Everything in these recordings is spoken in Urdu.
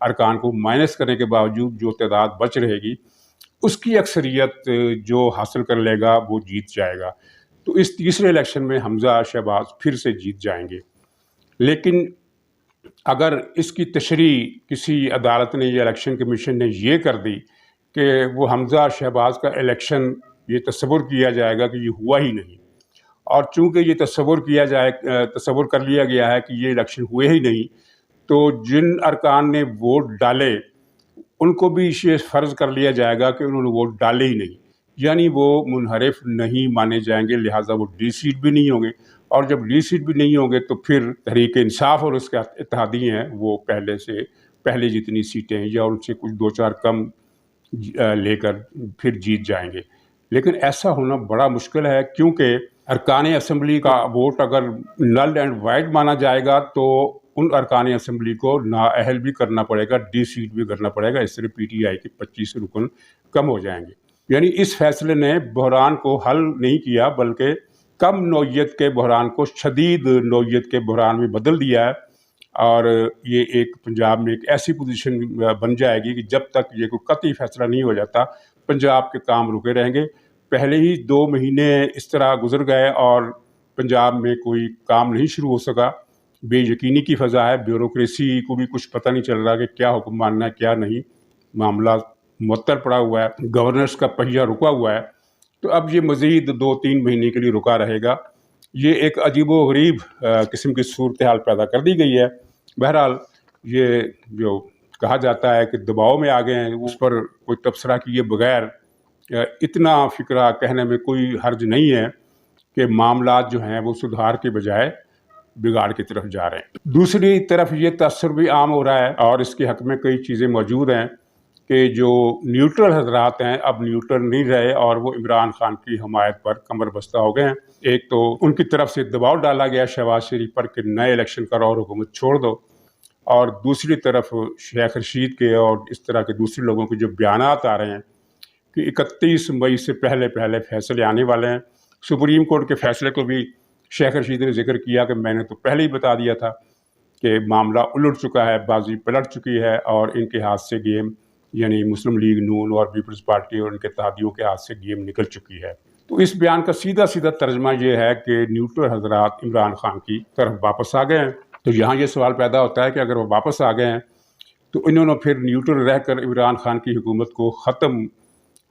ارکان کو مائنس کرنے کے باوجود جو تعداد بچ رہے گی اس کی اکثریت جو حاصل کر لے گا وہ جیت جائے گا. تو اس تیسرے الیکشن میں حمزہ شہباز پھر سے جیت جائیں گے. لیکن اگر اس کی تشریح کسی عدالت نے یا الیکشن کمیشن نے یہ کر دی کہ وہ حمزہ شہباز کا الیکشن یہ تصور کیا جائے گا کہ یہ ہوا ہی نہیں، اور چونکہ یہ تصور کر لیا گیا ہے کہ یہ الیکشن ہوئے ہی نہیں، تو جن ارکان نے ووٹ ڈالے ان کو بھی یہ فرض کر لیا جائے گا کہ انہوں نے ووٹ ڈالے ہی نہیں، یعنی وہ منحرف نہیں مانے جائیں گے، لہٰذا وہ ڈی سیٹ بھی نہیں ہوں گے. اور جب ڈی سیٹ بھی نہیں ہوں گے تو پھر تحریک انصاف اور اس کے اتحادی ہیں وہ پہلے جتنی سیٹیں یا ان سے کچھ 2-4 کم لے کر پھر جیت جائیں گے. لیکن ایسا ہونا بڑا مشکل ہے، کیونکہ ارکان اسمبلی کا ووٹ اگر نل اینڈ وائڈ مانا جائے گا تو ان ارکان اسمبلی کو نااہل بھی کرنا پڑے گا، ڈی سیٹ بھی کرنا پڑے گا. اس طرح پی ٹی آئی کے 25 رکن کم ہو جائیں گے. یعنی اس فیصلے نے بحران کو حل نہیں کیا بلکہ کم نوعیت کے بحران کو شدید نوعیت کے بحران میں بدل دیا ہے. اور یہ ایک پنجاب میں ایک ایسی پوزیشن بن جائے گی کہ جب تک یہ کوئی قطعی فیصلہ نہیں ہو جاتا پنجاب کے کام رکے رہیں گے. پہلے ہی 2 مہینے اس طرح گزر گئے اور پنجاب میں کوئی کام نہیں شروع ہو سکا. بے یقینی کی فضا ہے، بیوروکریسی کو بھی کچھ پتہ نہیں چل رہا کہ کیا حکم ماننا ہے کیا نہیں. معاملہ معطل پڑا ہوا ہے، گورنرز کا پہیہ رکا ہوا ہے. تو اب یہ مزید 2-3 مہینے کے لیے رکا رہے گا. یہ ایک عجیب و غریب قسم کی صورتحال پیدا کر دی گئی ہے. بہرحال یہ جو کہا جاتا ہے کہ دباؤ میں آ گئے ہیں، اس پر کوئی تبصرہ کیے بغیر اتنا فکرہ کہنے میں کوئی حرج نہیں ہے کہ معاملات جو ہیں وہ سدھار کے بجائے بگاڑ کی طرف جا رہے ہیں. دوسری طرف یہ تاثر بھی عام ہو رہا ہے اور اس کے حق میں کئی چیزیں موجود ہیں کہ جو نیوٹرل حضرات ہیں اب نیوٹرل نہیں رہے اور وہ عمران خان کی حمایت پر کمر بستہ ہو گئے ہیں. ایک تو ان کی طرف سے دباؤ ڈالا گیا شہباز شریف پر کہ نئے الیکشن کرو اور حکومت چھوڑ دو، اور دوسری طرف شیخ رشید کے اور اس طرح کے دوسرے لوگوں کے جو بیانات آ رہے ہیں کہ 31 مئی سے پہلے فیصلے آنے والے ہیں. سپریم کورٹ کے فیصلے کو بھی شیخ رشید نے ذکر کیا کہ میں نے تو پہلے ہی بتا دیا تھا کہ معاملہ الٹ چکا ہے، بازی پلٹ چکی ہے اور ان کے ہاتھ سے گیم، یعنی مسلم لیگ نون اور پیپلز پارٹی اور ان کے اتحادیوں کے ہاتھ سے گیم نکل چکی ہے. تو اس بیان کا سیدھا ترجمہ یہ ہے کہ نیوٹرل حضرات عمران خان کی طرف واپس آ گئے ہیں. تو یہاں یہ سوال پیدا ہوتا ہے کہ اگر وہ واپس آ گئے ہیں تو انہوں نے پھر نیوٹرل رہ کر عمران خان کی حکومت کو ختم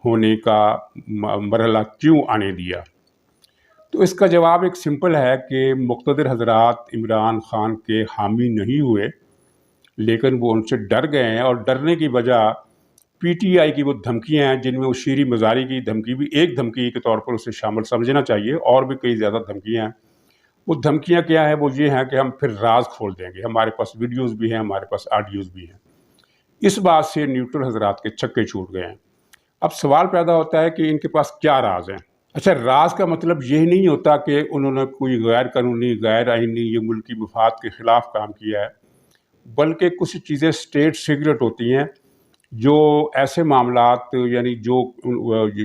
ہونے کا مرحلہ کیوں آنے دیا؟ تو اس کا جواب ایک سمپل ہے کہ مقتدر حضرات عمران خان کے حامی نہیں ہوئے، لیکن وہ ان سے ڈر گئے ہیں. اور ڈرنے کی وجہ پی ٹی آئی کی وہ دھمکیاں ہیں جن میں وہ شیریں مزاری کی دھمکی بھی ایک دھمکی کے طور پر اسے شامل سمجھنا چاہیے، اور بھی کئی زیادہ دھمکیاں ہیں. وہ دھمکیاں کیا ہیں؟ وہ یہ ہیں کہ ہم پھر راز کھول دیں گے. ہمارے پاس ویڈیوز بھی ہیں، ہمارے پاس آڈیوز بھی ہیں. اس بات سے نیوٹرل حضرات کے چھکے چھوٹ گئے ہیں. اب سوال پیدا ہوتا ہے کہ ان کے پاس کیا راز ہیں؟ اچھا، راز کا مطلب یہی نہیں ہوتا کہ انہوں نے کوئی غیر قانونی، غیر آئینی یا ملکی مفاد کے خلاف کام کیا ہے، بلکہ کچھ چیزیں اسٹیٹ سیکرٹ ہوتی ہیں جو ایسے معاملات، یعنی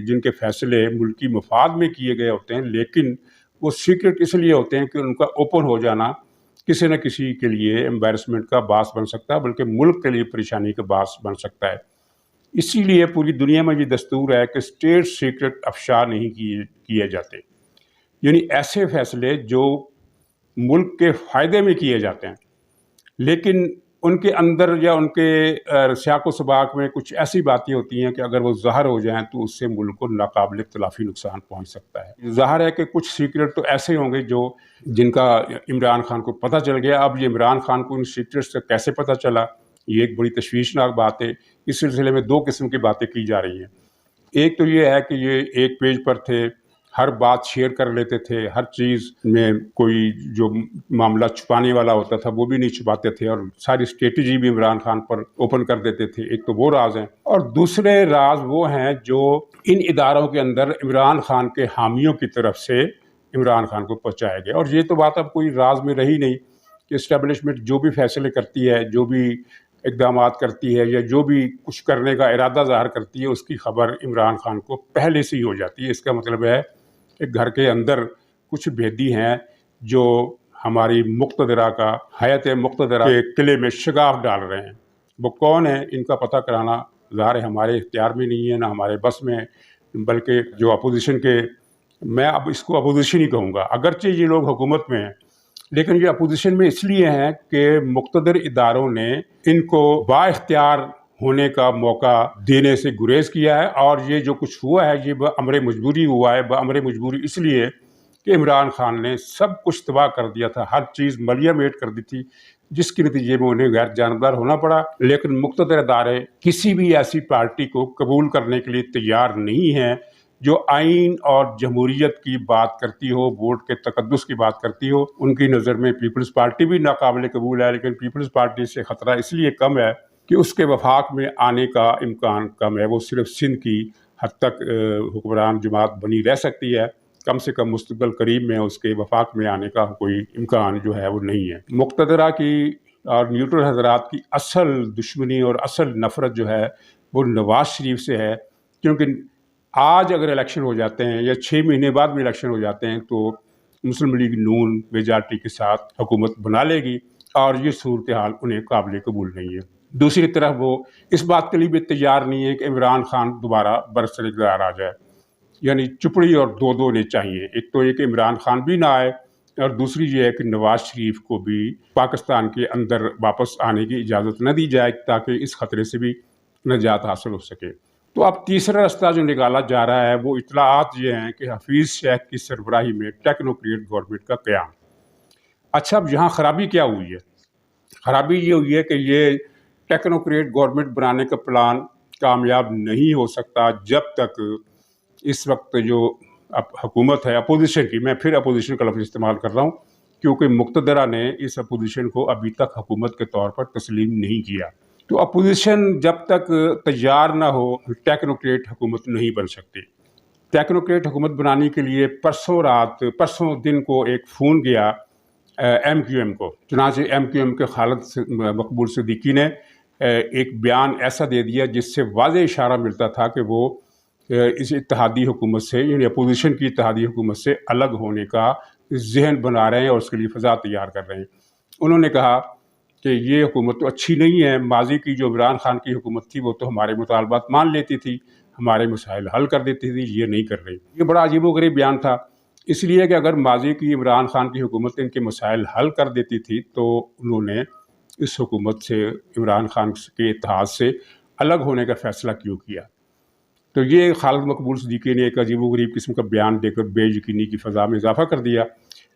جن کے فیصلے ملکی مفاد میں کیے گئے ہوتے ہیں لیکن وہ سیکرٹ اس لیے ہوتے ہیں کہ ان کا اوپن ہو جانا کسی نہ کسی کے لیے ایمبیرسمنٹ کا باعث بن سکتا ہے، بلکہ ملک کے لیے پریشانی کا باعث بن سکتا ہے. اسی لیے پوری دنیا میں یہ دستور ہے کہ اسٹیٹ سیکرٹ افشا نہیں کیے جاتے. یعنی ایسے فیصلے جو ملک کے فائدے میں کیے جاتے ہیں لیکن ان کے اندر یا ان کے سیاق و سباق میں کچھ ایسی باتیں ہوتی ہیں کہ اگر وہ ظاہر ہو جائیں تو اس سے ملک کو ناقابل تلافی نقصان پہنچ سکتا ہے. ظاہر ہے کہ کچھ سیکرٹ تو ایسے ہوں گے جن کا عمران خان کو پتہ چل گیا. اب یہ عمران خان کو ان سیکرٹ سے کیسے پتہ چلا، یہ ایک بڑی تشویشناک بات ہے. اس سلسلے میں 2 قسم کی باتیں کی جا رہی ہیں. ایک تو یہ ہے کہ یہ ایک پیج پر تھے، ہر بات شیئر کر لیتے تھے، ہر چیز میں کوئی جو معاملہ چھپانے والا ہوتا تھا وہ بھی نہیں چھپاتے تھے، اور ساری اسٹریٹجی بھی عمران خان پر اوپن کر دیتے تھے. ایک تو وہ راز ہیں، اور دوسرے راز وہ ہیں جو ان اداروں کے اندر عمران خان کے حامیوں کی طرف سے عمران خان کو پہنچائے گئے. اور یہ تو بات اب کوئی راز میں رہی نہیں کہ اسٹیبلشمنٹ جو بھی فیصلے کرتی ہے، جو بھی اقدامات کرتی ہے یا جو بھی کچھ کرنے کا ارادہ ظاہر کرتی ہے، اس کی خبر عمران خان کو پہلے سے ہی ہو جاتی ہے. اس کا مطلب ہے کہ گھر کے اندر کچھ بھیدی ہیں جو ہماری مقتدرہ کا، حیات مقتدرہ کے قلعے میں شگاف ڈال رہے ہیں. وہ کون ہے ان کا پتہ کرانا ظاہر ہے ہمارے اختیار میں نہیں ہے، نہ ہمارے بس میں ہے، بلکہ جو اپوزیشن کے، میں اب اس کو اپوزیشن ہی کہوں گا، اگرچہ یہ لوگ حکومت میں ہیں لیکن یہ اپوزیشن میں اس لیے ہیں کہ مقتدر اداروں نے ان کو با اختیار ہونے کا موقع دینے سے گریز کیا ہے، اور یہ جو کچھ ہوا ہے یہ بامر مجبوری ہوا ہے۔ بامر مجبوری اس لیے کہ عمران خان نے سب کچھ تباہ کر دیا تھا، ہر چیز ملیا میٹ کر دی تھی، جس کے نتیجے میں انہیں غیر جانبدار ہونا پڑا۔ لیکن مقتدر ادارے کسی بھی ایسی پارٹی کو قبول کرنے کے لیے تیار نہیں ہیں جو آئین اور جمہوریت کی بات کرتی ہو، ووٹ کے تقدس کی بات کرتی ہو۔ ان کی نظر میں پیپلز پارٹی بھی ناقابل قبول ہے، لیکن پیپلز پارٹی سے خطرہ اس لیے کم ہے کہ اس کے وفاق میں آنے کا امکان کم ہے، وہ صرف سندھ کی حد تک حکمران جماعت بنی رہ سکتی ہے، کم سے کم مستقبل قریب میں اس کے وفاق میں آنے کا کوئی امکان جو ہے وہ نہیں ہے۔ مقتدرہ کی اور نیوٹرل حضرات کی اصل دشمنی اور اصل نفرت جو ہے وہ نواز شریف سے ہے، کیونکہ آج اگر الیکشن ہو جاتے ہیں یا 6 مہینے بعد بھی الیکشن ہو جاتے ہیں تو مسلم لیگ نون میجارٹی کے ساتھ حکومت بنا لے گی، اور یہ صورتحال انہیں قابل قبول نہیں ہے۔ دوسری طرف وہ اس بات کے لیے بھی تیار نہیں ہے کہ عمران خان دوبارہ برسر اقتدار آ جائے، یعنی چپڑی اور دو انہیں چاہیے، ایک تو یہ کہ عمران خان بھی نہ آئے، اور دوسری یہ ہے کہ نواز شریف کو بھی پاکستان کے اندر واپس آنے کی اجازت نہ دی جائے تاکہ اس خطرے سے بھی نجات حاصل ہو سکے۔ تو اب تیسرا راستہ جو نکالا جا رہا ہے وہ اطلاعات یہ ہیں کہ حفیظ شیخ کی سربراہی میں ٹیکنوکریٹ گورنمنٹ کا قیام۔ اچھا، اب یہاں خرابی کیا ہوئی ہے؟ خرابی یہ ہوئی ہے کہ یہ ٹیکنوکریٹ گورنمنٹ بنانے کا پلان کامیاب نہیں ہو سکتا جب تک اس وقت جو اب حکومت ہے اپوزیشن کی، میں پھر اپوزیشن کا لفظ استعمال کر رہا ہوں کیونکہ مقتدرہ نے اس اپوزیشن کو ابھی تک حکومت کے طور پر تسلیم نہیں کیا، تو اپوزیشن جب تک تیار نہ ہو ٹیکنوکریٹ حکومت نہیں بن سکتی۔ ٹیکنوکریٹ حکومت بنانے کے لیے پرسوں دن کو ایک فون گیا ایم کیو ایم کو، چنانچہ ایم کیو ایم کے خالد مقبول صدیقی نے ایک بیان ایسا دے دیا جس سے واضح اشارہ ملتا تھا کہ وہ اس اتحادی حکومت سے، یعنی اپوزیشن کی اتحادی حکومت سے الگ ہونے کا ذہن بنا رہے ہیں اور اس کے لیے فضا تیار کر رہے ہیں۔ انہوں نے کہا کہ یہ حکومت تو اچھی نہیں ہے، ماضی کی جو عمران خان کی حکومت تھی وہ تو ہمارے مطالبات مان لیتی تھی، ہمارے مسائل حل کر دیتی تھی، یہ نہیں کر رہی۔ یہ بڑا عجیب و غریب بیان تھا، اس لیے کہ اگر ماضی کی عمران خان کی حکومت ان کے مسائل حل کر دیتی تھی تو انہوں نے اس حکومت سے، عمران خان کے اتحاد سے الگ ہونے کا فیصلہ کیوں کیا؟ تو یہ خالد مقبول صدیقی نے ایک عجیب و غریب قسم کا بیان دے کر بے یقینی کی فضا میں اضافہ کر دیا،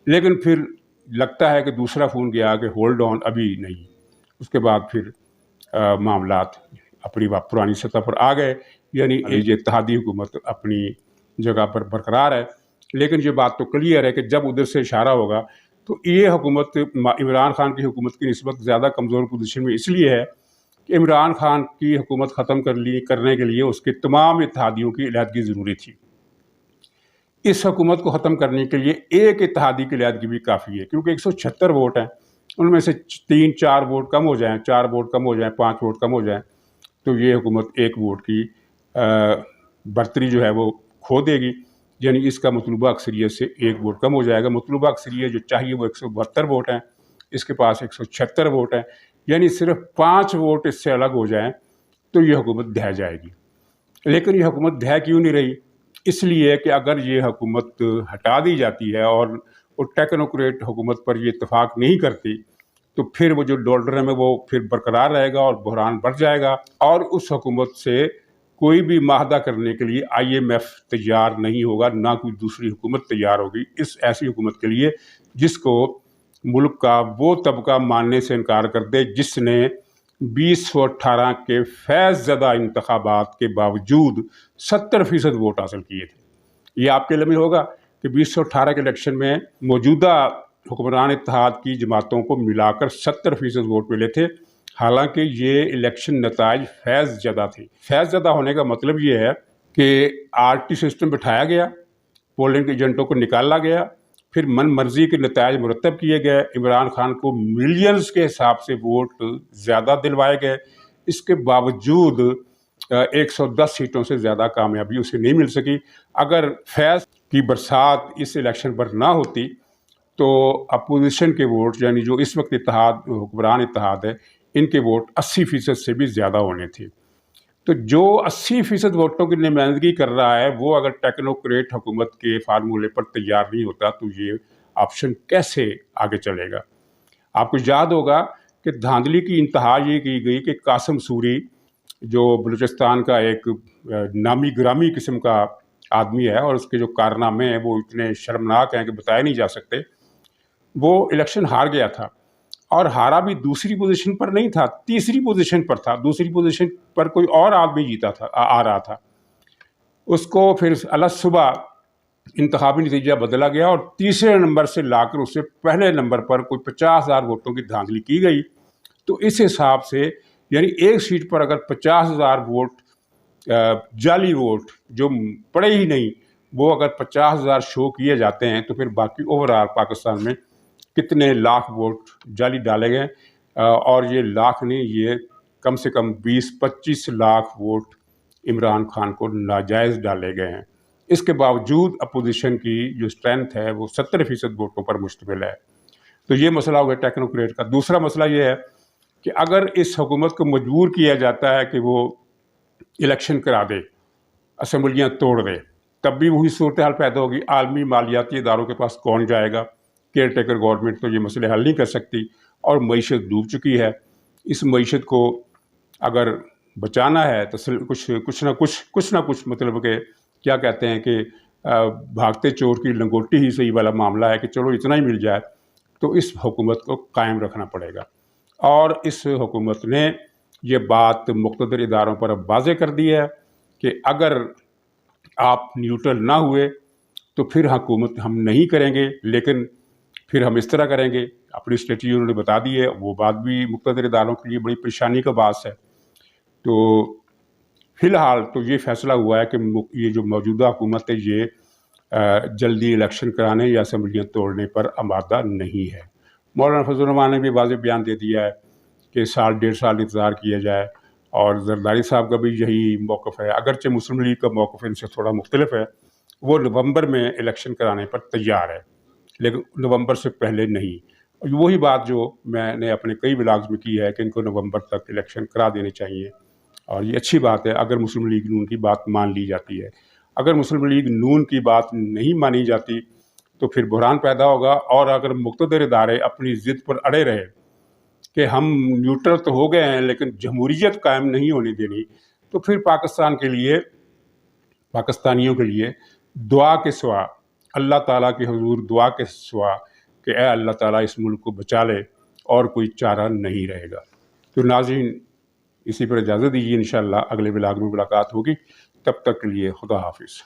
لیکن پھر لگتا ہے کہ دوسرا فون گیا کہ ہولڈ آن، ابھی نہیں۔ اس کے بعد پھر معاملات اپنی پرانی سطح پر آ گئے، یعنی یہ اتحادی حکومت اپنی جگہ پر برقرار ہے، لیکن یہ بات تو کلیئر ہے کہ جب ادھر سے اشارہ ہوگا تو یہ حکومت عمران خان کی حکومت کی نسبت زیادہ کمزور پوزیشن میں اس لیے ہے کہ عمران خان کی حکومت ختم کرنے کے لیے اس کے تمام اتحادیوں کی علیحدگی ضروری تھی۔ اس حکومت کو ختم کرنے کے لیے ایک اتحادی کی علیحدگی بھی کافی ہے، کیونکہ 176 ووٹ ہیں، ان میں سے 3-4 ووٹ کم ہو جائیں، 4 ووٹ کم ہو جائیں، 5 ووٹ کم ہو جائیں تو یہ حکومت ایک ووٹ کی برتری جو ہے وہ کھو دے گی، یعنی اس کا مطلوبہ اکثریت سے ایک ووٹ کم ہو جائے گا۔ مطلوبہ اکثریت جو چاہیے وہ 172 ووٹ ہیں، اس کے پاس 176 ووٹ ہیں، یعنی صرف 5 ووٹ اس سے الگ ہو جائیں تو یہ حکومت ڈھہ جائے گی۔ لیکن یہ حکومت ڈھہ کیوں نہیں رہی؟ اس لیے کہ اگر یہ حکومت ہٹا دی جاتی ہے اور وہ ٹیکنوکریٹ حکومت پر یہ اتفاق نہیں کرتی تو پھر وہ جو ڈولڈرم ہے وہ پھر برقرار رہے گا اور بحران بڑھ جائے گا، اور اس حکومت سے کوئی بھی معاہدہ کرنے کے لیے IMF تیار نہیں ہوگا، نہ کوئی دوسری حکومت تیار ہوگی اس ایسی حکومت کے لیے جس کو ملک کا وہ طبقہ ماننے سے انکار کر دے جس نے 2018 کے فیض زدہ انتخابات کے باوجود 70% ووٹ حاصل کیے تھے۔ یہ آپ کے علم میں ہوگا کہ 2018 کے الیکشن میں موجودہ حکمران اتحاد کی جماعتوں کو ملا کر 70% ووٹ ملے تھے، حالانکہ یہ الیکشن نتائج فیض زدہ تھے۔ فیض زدہ ہونے کا مطلب یہ ہے کہ RT سسٹم بٹھایا گیا، پولنگ ایجنٹوں کو نکالا گیا، پھر من مرضی کے نتائج مرتب کیے گئے، عمران خان کو ملینز کے حساب سے ووٹ زیادہ دلوائے گئے، اس کے باوجود 110 سیٹوں سے زیادہ کامیابی اسے نہیں مل سکی۔ اگر فیض کی برسات اس الیکشن پر نہ ہوتی تو اپوزیشن کے ووٹ، یعنی جو اس وقت حکمران اتحاد ہے، ان کے ووٹ 80% سے بھی زیادہ ہونے تھے۔ تو جو 80% ووٹوں کی نمائندگی کر رہا ہے وہ اگر ٹیکنوکریٹ حکومت کے فارمولے پر تیار نہیں ہوتا تو یہ آپشن کیسے آگے چلے گا؟ آپ کو یاد ہوگا کہ دھاندلی کی انتہا یہ کی گئی کہ قاسم سوری جو بلوچستان کا ایک نامی گرامی قسم کا آدمی ہے اور اس کے جو کارنامے ہیں وہ اتنے شرمناک ہیں کہ بتائے نہیں جا سکتے، وہ الیکشن ہار گیا تھا، اور ہارا بھی دوسری پوزیشن پر نہیں تھا، تیسری پوزیشن پر تھا۔ دوسری پوزیشن پر کوئی اور آدمی جیتا تھا، آ رہا تھا، اس کو پھر صبح انتخابی نتیجہ بدلا گیا اور تیسرے نمبر سے لا کر اسے پہلے نمبر پر کوئی 50,000 ووٹوں کی دھاندلی کی گئی۔ تو اس حساب سے یعنی ایک سیٹ پر اگر 50,000 ووٹ جعلی ووٹ جو پڑے ہی نہیں وہ اگر 50,000 شو کیے جاتے ہیں تو پھر باقی اوور آل پاکستان میں کتنے لاکھ ووٹ جعلی ڈالے گئے، اور یہ لاکھ نہیں، یہ کم سے کم 20-25 لاکھ ووٹ عمران خان کو ناجائز ڈالے گئے ہیں۔ اس کے باوجود اپوزیشن کی جو اسٹرینتھ ہے وہ 70% ووٹوں پر مشتمل ہے۔ تو یہ مسئلہ ہو گیا ٹیکنوکریٹ کا۔ دوسرا مسئلہ یہ ہے کہ اگر اس حکومت کو مجبور کیا جاتا ہے کہ وہ الیکشن کرا دے، اسمبلیاں توڑ دے، تب بھی وہی صورتحال پیدا ہوگی۔ عالمی مالیاتی اداروں کے پاس کون جائے گا؟ کیئر ٹیکر گورنمنٹ تو یہ مسئلے حل نہیں کر سکتی، اور معیشت ڈوب چکی ہے۔ اس معیشت کو اگر بچانا ہے تو کچھ نہ کچھ مطلب کہ کیا کہتے ہیں کہ بھاگتے چور کی لنگوٹی ہی صحیح والا معاملہ ہے کہ چلو اتنا ہی مل جائے، تو اس حکومت کو قائم رکھنا پڑے گا۔ اور اس حکومت نے یہ بات مقتدر اداروں پر اب واضح کر دی ہے کہ اگر آپ نیوٹرل نہ ہوئے تو پھر حکومت ہم نہیں کریں گے، لیکن پھر ہم اس طرح کریں گے۔ اپنی اسٹریٹجی انہوں نے بتا دی ہے، وہ بات بھی مقتدر اداروں کے لیے بڑی پریشانی کا باعث ہے۔ تو فی الحال تو یہ فیصلہ ہوا ہے کہ یہ جو موجودہ حکومت ہے یہ جلدی الیکشن کرانے یا اسمبلیاں توڑنے پر آمادہ نہیں ہے۔ مولانا فضل الرحمان نے بھی واضح بیان دے دیا ہے کہ 1.5 سال انتظار کیا جائے، اور زرداری صاحب کا بھی یہی موقف ہے، اگرچہ مسلم لیگ کا موقف ان سے تھوڑا مختلف ہے۔ وہ نومبر میں الیکشن کرانے پر تیار ہے، لیکن نومبر سے پہلے نہیں۔ وہی بات جو میں نے اپنے کئی بلاگز میں کی ہے کہ ان کو نومبر تک الیکشن کرا دینے چاہیے، اور یہ اچھی بات ہے اگر مسلم لیگ نون کی بات مان لی جاتی ہے۔ اگر مسلم لیگ نون کی بات نہیں مانی جاتی تو پھر بحران پیدا ہوگا، اور اگر مقتدر ادارے اپنی ضد پر اڑے رہے کہ ہم نیوٹرل تو ہو گئے ہیں لیکن جمہوریت قائم نہیں ہونے دینی، تو پھر پاکستان کے لیے، پاکستانیوں کے لیے دعا کے سوا، اللہ تعالیٰ کے حضور دعا کے سوا کہ اے اللہ تعالیٰ اس ملک کو بچا لے، اور کوئی چارہ نہیں رہے گا۔ تو ناظرین اسی پر اجازت دیجیے، انشاءاللہ اگلے ولاگ میں ملاقات ہوگی، تب تک کے لیے خدا حافظ۔